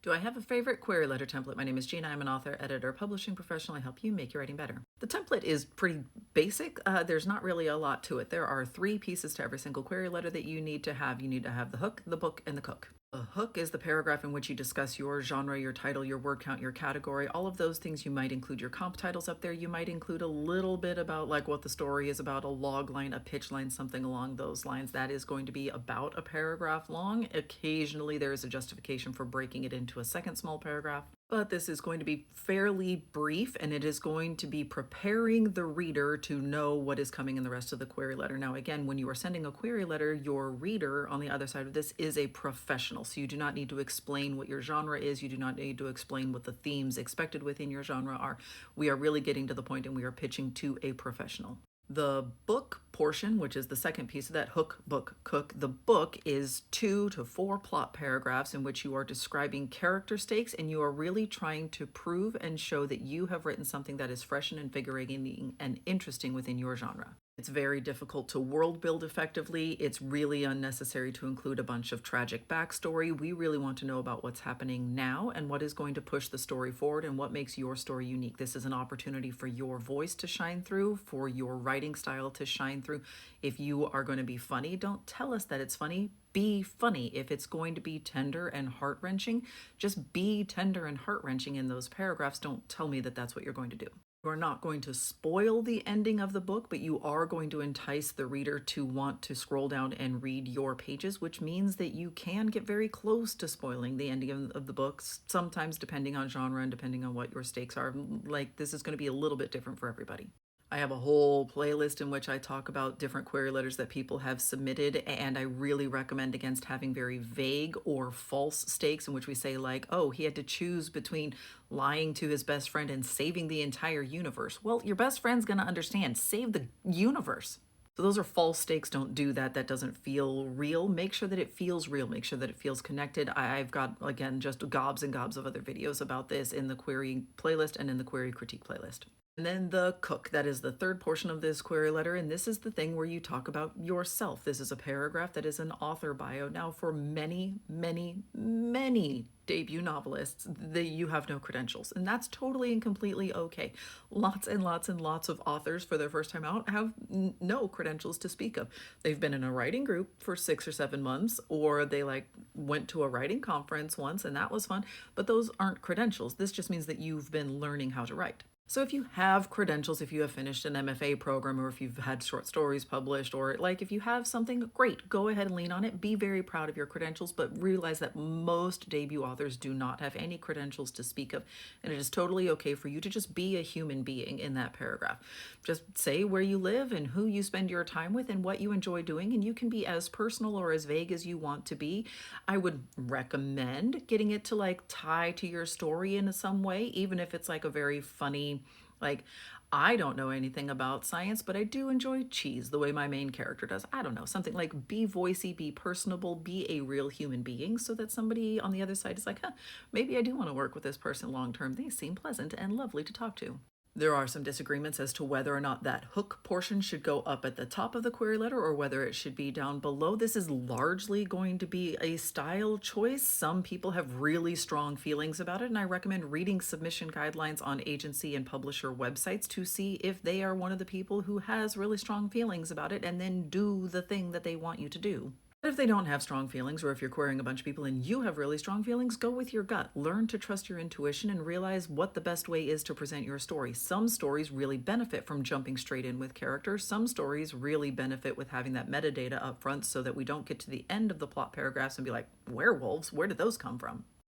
Do I have a favorite query letter template? My name is Gina. I'm an author, editor, publishing professional. I help you make your writing better. The template is pretty basic. There's not really a lot to it. There are three pieces to every single query letter that you need to have. You need to have the hook, the book, and the cook. The hook is the paragraph in which you discuss your genre, your title, your word count, your category, all of those things. You might include your comp titles up there. You might include a little bit about like what the story is about, a log line, a pitch line, something along those lines. That is going to be about a paragraph long. Occasionally there is a justification for breaking it into a second small paragraph. But this is going to be fairly brief, and it is going to be preparing the reader to know what is coming in the rest of the query letter. Now, again, when you are sending a query letter, your reader on the other side of this is a professional. So you do not need to explain what your genre is. You do not need to explain what the themes expected within your genre are. We are really getting to the point and we are pitching to a professional. The book portion, which is the second piece of that hook, book, cook, the book is 2 to 4 plot paragraphs in which you are describing character stakes and you are really trying to prove and show that you have written something that is fresh and invigorating and interesting within your genre. It's very difficult to world build effectively. It's really unnecessary to include a bunch of tragic backstory. We really want to know about what's happening now and what is going to push the story forward and what makes your story unique. This is an opportunity for your voice to shine through, for your writing style to shine through. If you are going to be funny, don't tell us that it's funny. Be funny. If it's going to be tender and heart-wrenching, just be tender and heart-wrenching in those paragraphs. Don't tell me that that's what you're going to do. You are not going to spoil the ending of the book, but you are going to entice the reader to want to scroll down and read your pages, which means that you can get very close to spoiling the ending of the books, sometimes depending on genre and depending on what your stakes are. Like, this is going to be a little bit different for everybody. I have a whole playlist in which I talk about different query letters that people have submitted, and I really recommend against having very vague or false stakes in which we say like, oh, he had to choose between lying to his best friend and saving the entire universe. Well, your best friend's gonna understand. Save the universe. So those are false stakes. Don't do that. That doesn't feel real. Make sure that it feels real. Make sure that it feels connected. I've got, again, just gobs and gobs of other videos about this in the query playlist and in the query critique playlist. And then the cook, that is the third portion of this query letter. And this is the thing where you talk about yourself. This is a paragraph that is an author bio. Now, for many, many, many debut novelists, you have no credentials. And that's totally and completely okay. Lots and lots and lots of authors for their first time out have no credentials to speak of. They've been in a writing group for 6 or 7 months, or they like went to a writing conference once and that was fun, but those aren't credentials. This just means that you've been learning how to write. So if you have credentials, if you have finished an MFA program, or if you've had short stories published, or like if you have something, great, go ahead and lean on it. Be very proud of your credentials, but realize that most debut authors do not have any credentials to speak of. And it is totally okay for you to just be a human being in that paragraph. Just say where you live and who you spend your time with and what you enjoy doing. And you can be as personal or as vague as you want to be. I would recommend getting it to like tie to your story in some way, even if it's like a very funny, like, I don't know anything about science, but I do enjoy cheese the way my main character does. I don't know, something like be voicey, be personable, be a real human being so that somebody on the other side is like, huh, maybe I do want to work with this person long term. They seem pleasant and lovely to talk to. There are some disagreements as to whether or not that hook portion should go up at the top of the query letter or whether it should be down below. This is largely going to be a style choice. Some people have really strong feelings about it, and I recommend reading submission guidelines on agency and publisher websites to see if they are one of the people who has really strong feelings about it and then do the thing that they want you to do. If they don't have strong feelings, or if you're querying a bunch of people and you have really strong feelings, go with your gut. Learn to trust your intuition and realize what the best way is to present your story. Some stories really benefit from jumping straight in with characters. Some stories really benefit with having that metadata up front so that we don't get to the end of the plot paragraphs and be like, werewolves, where did those come from?